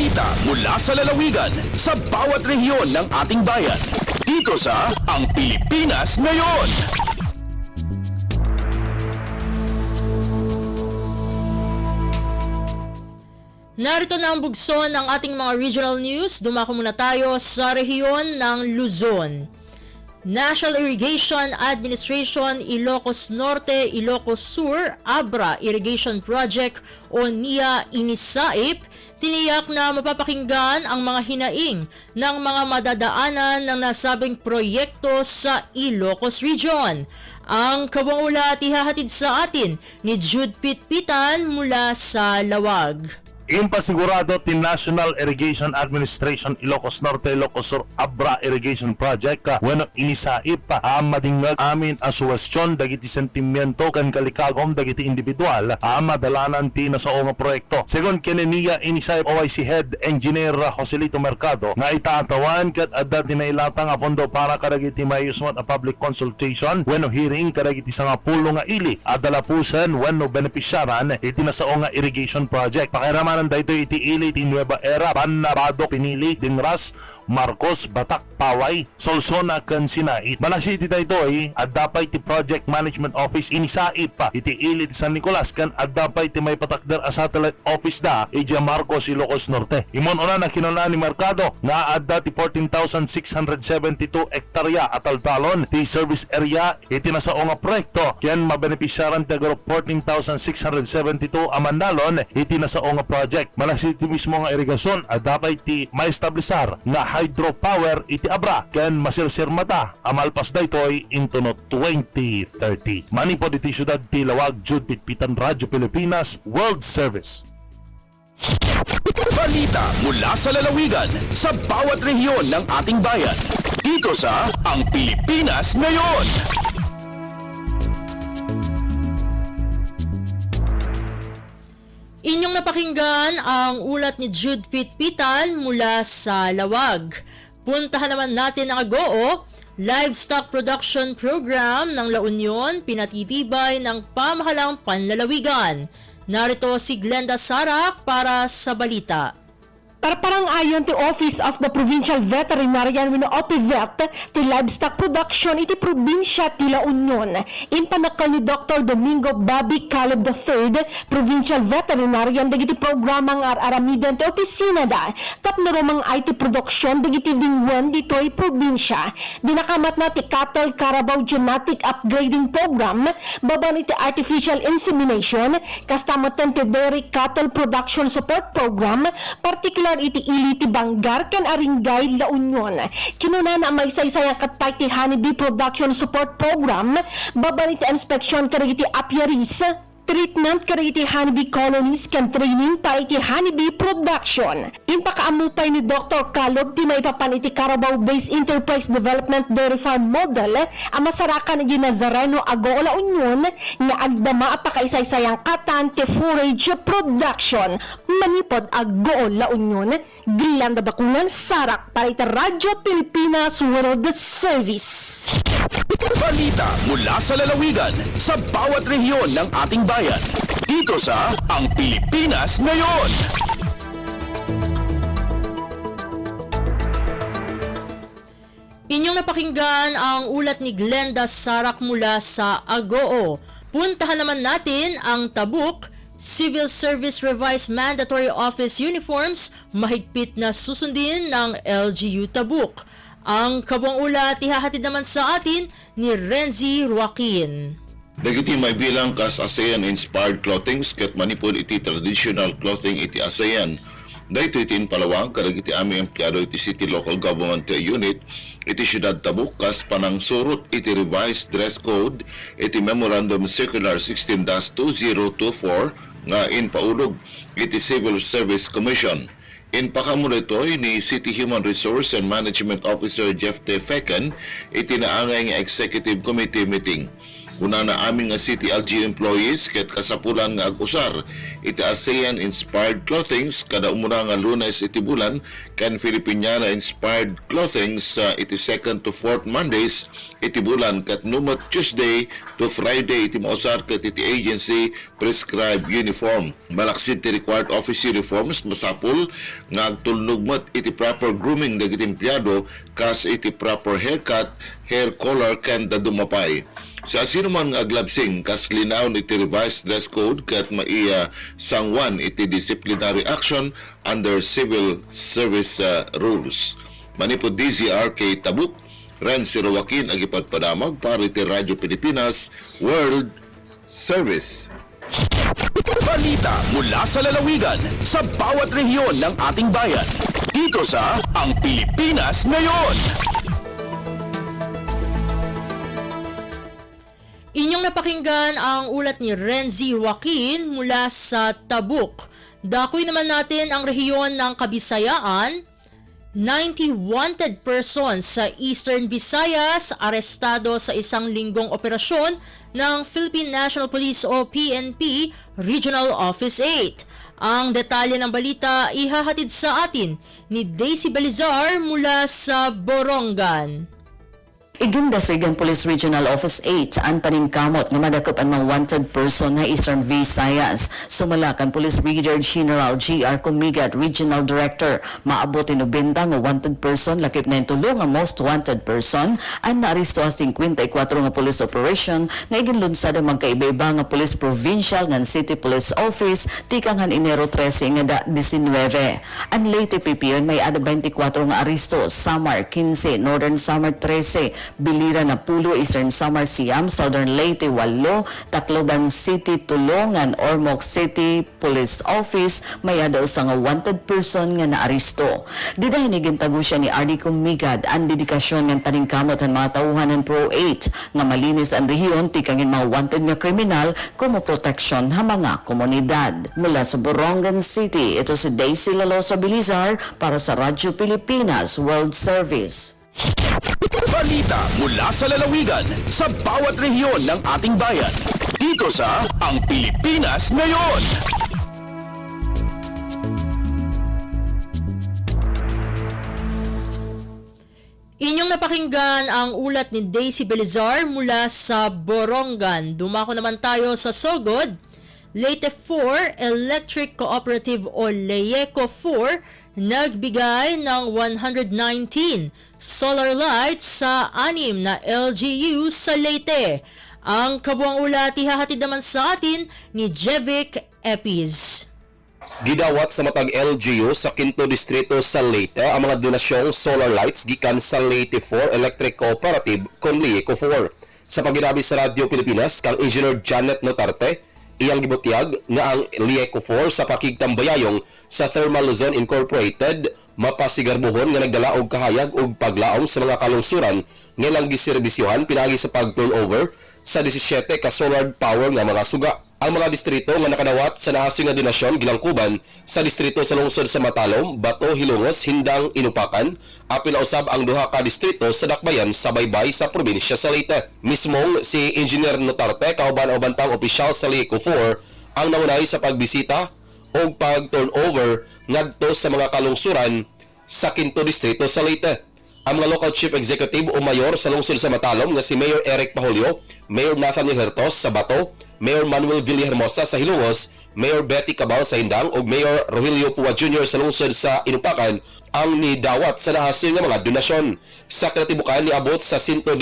Balita mula sa lalawigan sa bawat rehiyon ng ating bayan. Dito sa Ang Pilipinas Ngayon. Narito na ang bugso ng ating mga regional news. Dumako muna tayo sa rehiyon ng Luzon. National Irrigation Administration Ilocos Norte, Ilocos Sur, Abra Irrigation Project o NIA Inisaip, tiniyak na mapapakinggan ang mga hinaing ng mga madadaanan ng nasabing proyekto sa Ilocos Region. Ang kabuang ulat ihahatid sa atin ni Jude Pitpitan mula sa Lawag. Impasigurado ti National Irrigation Administration Ilocos Norte, Ilocos Sur, Abra Irrigation Project wenno inisaip madingag amin ang suwestyon dagiti sentimiento kan kalikagom dagiti individual madalanan ti nasaong nga proyekto. Segon kineniya inisaip OIC Head Engineer Joselito Mercado nga itatawan ket adda tinailatang a pondo para kadagiti mayusmat a public consultation wenno hearing kadagiti sangapulo nga ili adalapusen wenno benepisyaran iti nasaong nga irrigation project. Pakiraman daytoy iti ili ti Nueva Era, Panabado, Pinili, Dingras, Marcos, Batak, Paway, Solsona, ken Sinait. Malasi iti daytoy addapay ti Project Management Office inisaip iti ili ti San Nicolas ken addapay ti may patakder a satellite office da iti Marcos, Ilocos Norte. Imon una na kinuna ni Mercado nga adda ti 14,672 hektarya ataltalon ti service area iti nasaong nga proyekto ken mabenepisyaran ti agro 14,672 amandalon iti nasaong nga project. Malasiti mismo nga irigasyon dapat ti maestablisar nga hydropower iti Abra ken masirsir mata amalpas daytoy into no 2030. Manipod iti syudad ti Lawag, Jude Pitpitan, Radyo Pilipinas, World Service. Balita mula sa lalawigan sa bawat rehiyon ng ating bayan. Dito sa Ang Pilipinas Ngayon. Inyong napakinggan ang ulat ni Jude Pitpitan mula sa Lawag. Puntahan naman natin ang AGOO, Livestock Production Program ng La Union, pinatitibay ng pamahalang panlalawigan. Narito si Glenda Sarak para sa balita. Parang ayon ti Office of the Provincial Veterinarian wenno OPVET ti livestock production iti probinsya ti La Union. Inpanakal ni Dr. Domingo Bobby Caleb III, Provincial Veterinarian dagiti programang aramiden ti opisina da tapno romang IT production dagiti dingwen ditoy probinsya. Dinakamat na ti Cattle Carabao Genetic Upgrading Program, baban iti Artificial Insemination, kastamatan ti Dairy Cattle Production Support Program, particular iti ili ti Banggar ken Aringay, La Union. Kinuna na may saysayang katpay ti Honeybee Production Support Program, baban iti inspeksyon kadagiti apiaries, treatment kadagiti honeybee colonies ken training para iti honeybee production. Impakaamupay ni Dr. Caleb ti maipapan iti Carabao Based Enterprise Development Dairy Farm Model ang masarakan iti Nazareno, AGOO, La Union nga agdama apakaisaysayang katan ti forage production. Manipod AGOO, La Union, Glenda Bakungan, Sarak para iti Radyo Pilipinas World Service. Balita mula sa lalawigan sa bawat rehiyon ng ating bayan. Dito sa Ang Pilipinas Ngayon. Inyong napakinggan ang ulat ni Glenda Sarak mula sa AGOO. Puntahan naman natin ang Tabuk. Civil Service Revised Mandatory Office Uniforms mahigpit na susundin ng LGU Tabuk. Ang kabuang ulat ihahatid naman sa atin ni Renzi Joaquin. Dagiti may bilang kas ASEAN-inspired clothing ket manipod iti traditional clothing iti ASEAN. Dahito itin palawang kadagiti aming empleyado iti City Local Government Unit iti Siyudad Tabuk kas panang surot iti revised dress code iti Memorandum Circular 16-2024 nga inpaulog iti Civil Service Commission. Inpakamulo ito'y ni City Human Resource and Management Officer Jeff T. Fecken iti naangay nga Executive Committee meeting. Kuna na aming nga City LGU employees ket kasapulan nga ag-usar iti ASEAN inspired clothings kada umuna nga Lunes iti bulan kan Filipiniana inspired clothings sa iti 2nd to 4th Mondays iti bulan ket numot Tuesday to Friday iti mausar ket iti agency prescribed uniform. Malaksid ti required office uniforms masapul nga agtulnugmat iti proper grooming dagiti empleyado kas iti proper haircut, hair color ken dadumapay. Sa sino man nga aglabsing kas linaw iti revised dress code ket maiya sangwan iti disciplinary action under civil service rules. Manipod DZRK Tabuk, Renzi Joaquin agipagpadamag para iti Radyo Pilipinas World Service. Balita mula sa lalawigan sa bawat rehiyon ng ating bayan. Dito sa Ang Pilipinas Ngayon. Inyong napakinggan ang ulat ni Renzi Joaquin mula sa Tabuk. Dakoy naman natin ang rehiyon ng Kabisayaan. 90 wanted persons sa Eastern Visayas arestado sa isang linggong operasyon ng Philippine National Police o PNP Regional Office 8. Ang detalye ng balita ihahatid sa atin ni Daisy Balizar mula sa Borongan. Igindasigan Police Regional Office 8 ang paningkamot nga madakop ang mga wanted person na Eastern Visayas. Sumalakan Police Brigadier General G.R. Comigat, Regional Director, maabot 90 nga wanted person, lakip na tulong nga most wanted person, ang naaresto sa 54 nga police operation nga iginlunsad ang magkaiba-iba nga Police Provincial nga City Police Office tikanghan Enero 13 nga da 19. Ang Leyte PPN may ada 24 nga aresto, Samar 15, Northern Samar 13, Biliran na Pulo, Eastern Samar Siam, Southern Leyte 8, Tacloban City Tulungan, Ormoc City Police Office may adaw sa nga wanted person nga naaresto. Diday nigintago siya ni RD Kumigad ang dedikasyon ng paningkamot ang mga tauhan ng Pro 8 nga malinis ang rehiyon tikangin mga wanted nga kriminal kumo proteksyon ha mga komunidad. Mula sa Borongan City, ito si Daisy Lalosa Bilizar para sa Radyo Pilipinas World Service. Balita mula sa lalawigan sa bawat rehiyon ng ating bayan. Dito sa Ang Pilipinas Ngayon. Inyong napakinggan ang ulat ni Daisy Balizar mula sa Borongan. Dumako naman tayo sa Sogod. Leyte 4 Electric Cooperative o LEECO 4 nagbigay ng 119 solar lights sa 6 na LGU sa Leyte. Ang kabuang ulat ihahatid naman sa atin ni Jevic Epiz. Gidawat sa matag LGU sa 5th distrito sa Leyte ang mga donasyong solar lights gikan sa Leyte 4 Electric Cooperative kon LEECO 4. Sa paginabi sa Radyo Pilipinas kang Engineer Janet Notarte, iyang gibutiyag nga ang LEECO 4 sa pakigtambayayong sa Thermal Luzon Incorporated mapasigarbuhon nga nagdala og kahayag og paglaom sa mga kalungsuran nga lang giserbisyohan pinaagi sa pag-turnover sa 17 ka solar power nga mga suga. Ang mga distrito nga nakadawat sa naasoy nga donasyon gilangkuban sa distrito sa lungsod sa Matalom, Bato, Hilongos, Hindang, Inupakan, apil usab ang duha ka distrito sa dakbayan sa baybay sa probinsya sa Leyte. Mismong si Engineer Notarte kauban-uban pang opisyal sa LEECO 4 ang naunay sa pagbisita o pag-turnover ngadto sa mga kalungsuran sa 5th distrito sa Leyte. Ang mga local chief executive o mayor sa lungsod sa Matalom nga si Mayor Eric Pahulio, Mayor Nathaniel Hertos sa Bato, Mayor Manuel Villahermosa sa Hilongos, Mayor Betty Cabal sa Hindang ug Mayor Rogelio Pua Jr. sa lungsod sa Inupakan ang nidawat sa nahasil nga mga donasyon. Sa katibukan niabot sa 119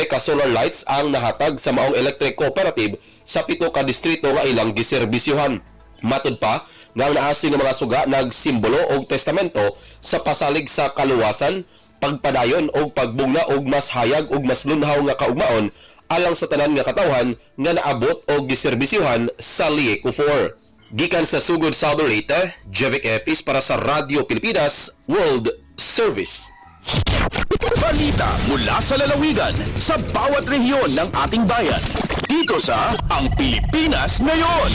ka solar lights ang nahatag sa maong electric cooperative sa 7 ka distrito nga ilang giserbisyohan. Matud pa nga ang nahasil nga mga suga nagsimbolo og testamento sa pasalig sa kaluwasan, pagpadayon o pagbungna og mas hayag og mas lunhaw nga kaugmaon alang sa tanan nga katawhan nga naabot o giserbisyuhan sa LEECO 4. Gikan sa Sugod, Southern Leyte, Jevic Epis para sa Radyo Pilipinas World Service. Balita mula sa lalawigan sa bawat rehiyon ng ating bayan. Dito sa Ang Pilipinas Ngayon.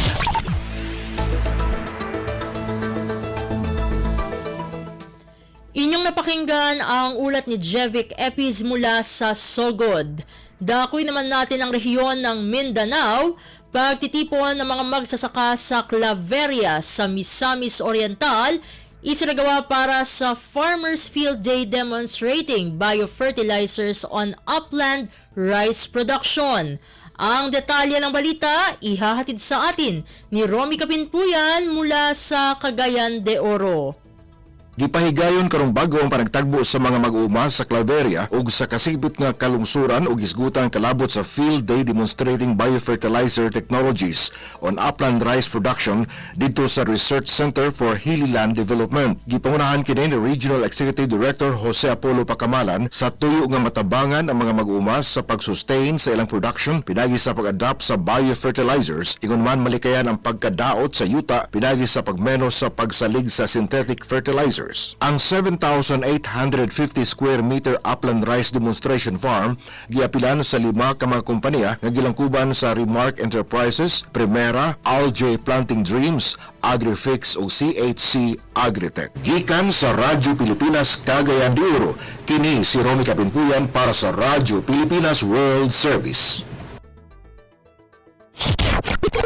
Inyong napakinggan ang ulat ni Jevic Epiz mula sa Sogod. Dakoy naman natin ang rehiyon ng Mindanao, pagtitipon ng mga magsasaka sa Claveria sa Misamis Oriental, isinagawa para sa Farmers Field Day demonstrating biofertilizers on upland rice production. Ang detalye ng balita, ihahatid sa atin ni Romy Kapinpuyan mula sa Cagayan de Oro. Gipahigayon karong bago ang panagtagbo sa mga mag-uuma sa Claveria ug sa kasibit nga kalungsuran ug isgutan kalabot sa Field Day demonstrating biofertilizer technologies on upland rice production dito sa Research Center for Hilly Land Development. Gipangunahan kini ni Regional Executive Director Jose Apollo Pacamalan sa tuyo nga matabangan ang mga mag-uuma sa pag-sustain sa ilang production pinagi sa pag-adapt sa biofertilizers ingon man malikayan ang pagkadaot sa yuta pinagi sa pagmenos sa pagsalig sa synthetic fertilizer. Ang 7,850 square meter upland rice demonstration farm giapilan sa 5 ka mga kompanya nga gilangkuban sa Remark Enterprises, Primera, Algae Planting Dreams, AgriFix o CHC Agritech. Gikan sa Radyo Pilipinas Cagayan de Oro, kini si Romy Kapinpuyan para sa Radyo Pilipinas World Service.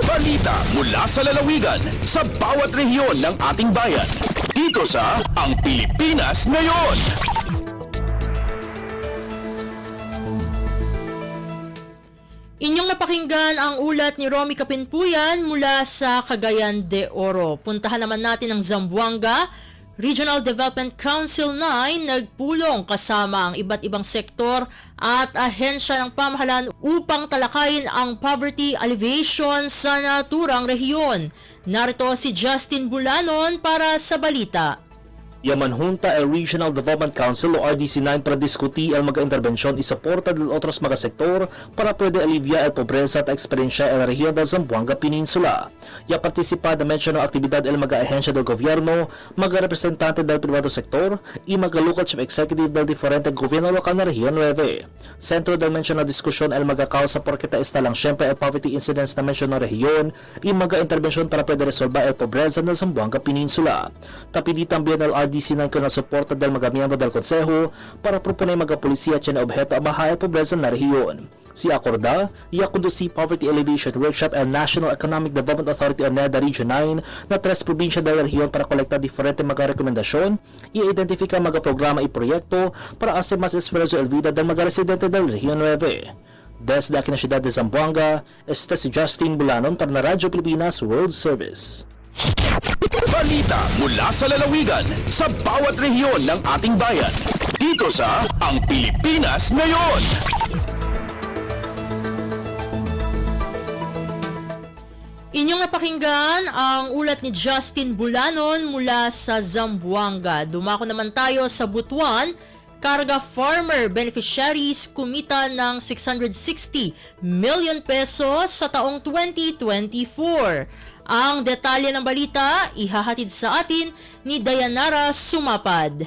Balita mula sa lalawigan sa bawat rehiyon ng ating bayan. Dito sa Ang Pilipinas Ngayon. Inyong napakinggan ang ulat ni Romy Kapinpuyan mula sa Cagayan de Oro. Puntahan naman natin ang Zamboanga. Regional Development Council 9 nagpulong kasama ang iba't ibang sektor at ahensya ng pamahalaan upang talakayin ang poverty alleviation sa naturang rehiyon. Narito si Justin Bulanon para sa balita. Yamanjunta el Regional Development Council o RDC9 para diskuti ang mga interbensyon y soporta del otros mga sektor para pwede alivia el pobreza at eksperyensya el rehiyon del Zamboanga Peninsula. Ya participa na menciono aktibidad el mga ahensya del gobierno, mga representante del privado sektor y mga local chief executive del diferente gobierno lokal na rehiyon 9. Centro del menciono diskusyon el mga kausa porkita esta lang syempre el poverty incidence na menciono rehiyon y mga interbensyon para pwede resolba el pobreza del Zamboanga Peninsula. Tapidi también el RDC9 con el soporte del mga miyembro del Consejo para proponer mga polisiya at objeto a bahay at pobreza na rehiyon. Si Acorda, iakundusi Poverty Alleviation Workshop and National Economic Development Authority o NEDA Region 9 na 3 probinsya del rehiyon para kolekta diferente mga rekomendasyon, i-identifika mga programa y proyekto para hacer más esfuerzo el vida del mga residente del rehiyon 9. Desde aquí na siyudad de Zamboanga, este si Justin Bulanon para na Radyo Pilipinas World Service. Balita mula sa lalawigan sa bawat rehiyon ng ating bayan. Dito sa Ang Pilipinas Ngayon. Inyong napakinggan ang ulat ni Justin Bulanon mula sa Zamboanga. Dumako naman tayo sa Butuan. Karga farmer beneficiaries kumita ng 660 million pesos sa taong 2024. Ang detalye ng balita, ihahatid sa atin ni Dayanara Sumapad.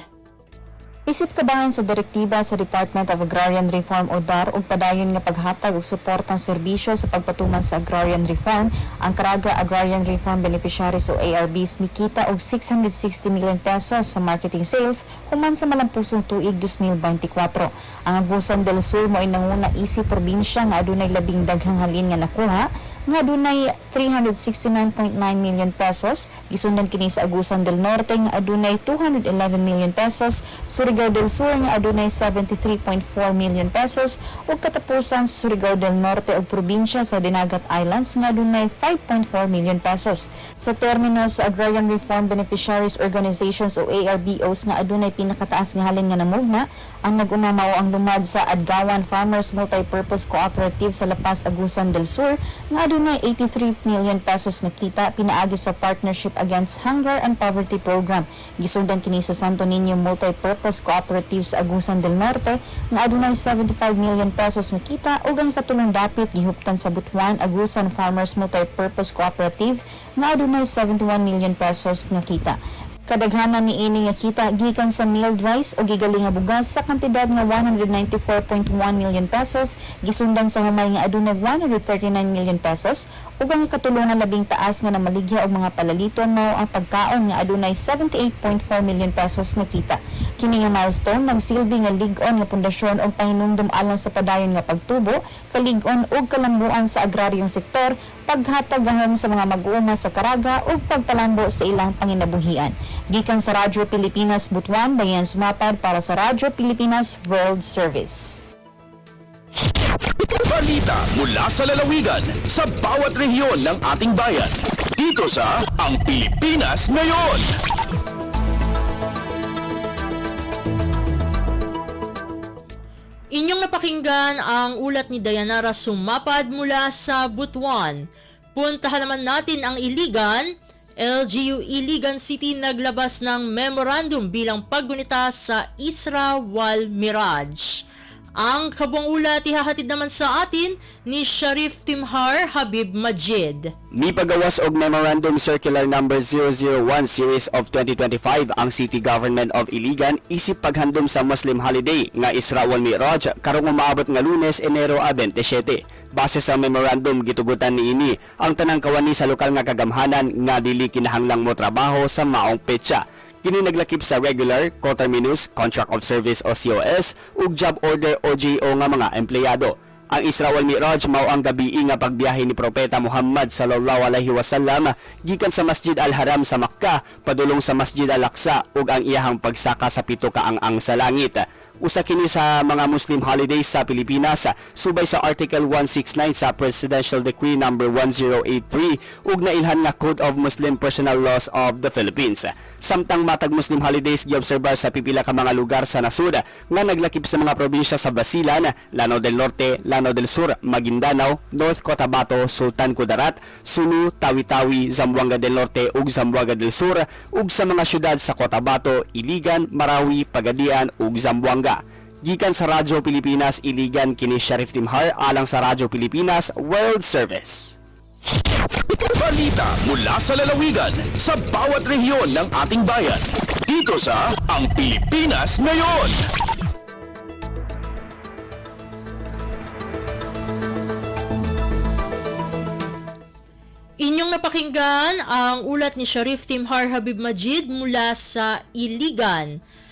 Isip kabahan sa direktiba sa Department of Agrarian Reform o DAR ug padayon nga paghatag og suportang serbisyo sa pagpatuman sa agrarian reform, ang Caraga Agrarian Reform Beneficiaries o ARBs mikita og 660 million pesos sa marketing sales human sa malampusong tuig 2024. Ang Agusan del Sur mo'y nanguna isip probinsya nga adunay labing daghang halin nga nakuha nga adunay 369.9 million pesos, gisundan kini sa Agusan del Norte nga adunay 211 million pesos, Surigao del Sur nga adunay 73.4 million pesos ug katapusan sa Surigao del Norte ug probinsya sa Dinagat Islands nga adunay 5.4 million pesos. Sa termino sa Agrarian Reform Beneficiaries Organizations o ARBOs nga adunay pinakataas nga halin nga namugna, ang nag-umamaw ang lumad sa Adgawan Farmers Multipurpose Cooperative sa La Paz, Agusan del Sur nga adunay 83 million pesos nga kita pinaagi sa Partnership Against Hunger and Poverty Program. Gisundan kini sa Santo Niño Multipurpose Cooperative sa Agusan del Norte nga adunay 75 million pesos nga kita ug ang katulong dapit gihuptan sa Butuan Agusan Farmers Multipurpose Cooperative nga adunay 71 million pesos nga kita. Kadaghanan ni ini nga kita gikan sa milled rice o gigaling nga bugas sa kantidad nga 194.1 million pesos, gisundan sa humay nga adunay 139 million pesos ug ang katulungan labing taas nga namaligya og mga palaliton mao ang pagkaon nga adunay 78.4 million pesos nga kita. Kini nga milestone nagsilbi nga lig-on nga pundasyon og pahinumdom alang sa padayon nga pagtubo, kalig-on ug kalambuan sa agraryong sektor, paghatag gahom sa mga mag-uuma sa karaga ug pagpalambo sa ilang panginabuhian. Gikan sa Radyo Pilipinas Butuan, Dayan Sumapad para sa Radyo Pilipinas World Service. Balita mula sa lalawigan sa bawat rehiyon ng ating bayan. Dito sa Ang Pilipinas Ngayon. Inyong napakinggan ang ulat ni Dayanara Sumapad mula sa Butuan. Puntahan naman natin ang Iligan. LGU Iligan City naglabas ng memorandum bilang paggunita sa Isra Wal Mirage. Ang kabuang ulat ihahatid naman sa atin ni Sharif Timhar Habib Majid. Mipagawas og Memorandum Circular Number 001 Series of 2025 ang City Government of Iligan isip paghandom sa Muslim holiday nga Isra wal Miraj karong umaabot nga Lunes, Enero 27. Base sa memorandum gitugutan niini ang tanang kawani sa lokal nga kagamhanan nga dili kinahanglang mo trabaho sa maong petsa. Kini naglakip sa regular, coterminous, contract of service o COS ug job order o JO nga mga empleyado. Ang Isra wal Miraj mao ang gabi nga pagbiyahe ni Propeta Muhammad sallallahu alaihi wasallam gikan sa Masjid Al-Haram sa Makkah padulong sa Masjid Al-Aqsa ug ang iyahang pagsaka sa pito ka ang sa langit. Usa kini sa mga Muslim holidays sa Pilipinas subay sa Article 169 sa Presidential Decree Number 1083 ug nailhan nga Code of Muslim Personal Laws of the Philippines. Samtang matag Muslim holidays giobserbar sa pipila ka mga lugar sa nasud nga naglakip sa mga probinsya sa Basilan, Lanao del Norte, Lanao del Sur, Maguindanao, North Cotabato, Sultan Kudarat, Sulu, Tawi-Tawi, Zamboanga del Norte ug Zamboanga del Sur ug sa mga syudad sa Cotabato, Iligan, Marawi, Pagadian ug Zamboanga. Gikan sa Radyo Pilipinas Iligan kini Sharif Timhar alang sa Radyo Pilipinas World Service. Balita mula sa lalawigan sa bawat rehiyon ng ating bayan. Dito sa Ang Pilipinas Ngayon. Inyong napakinggan ang ulat ni Sharif Timhar Habib Majid mula sa Iligan.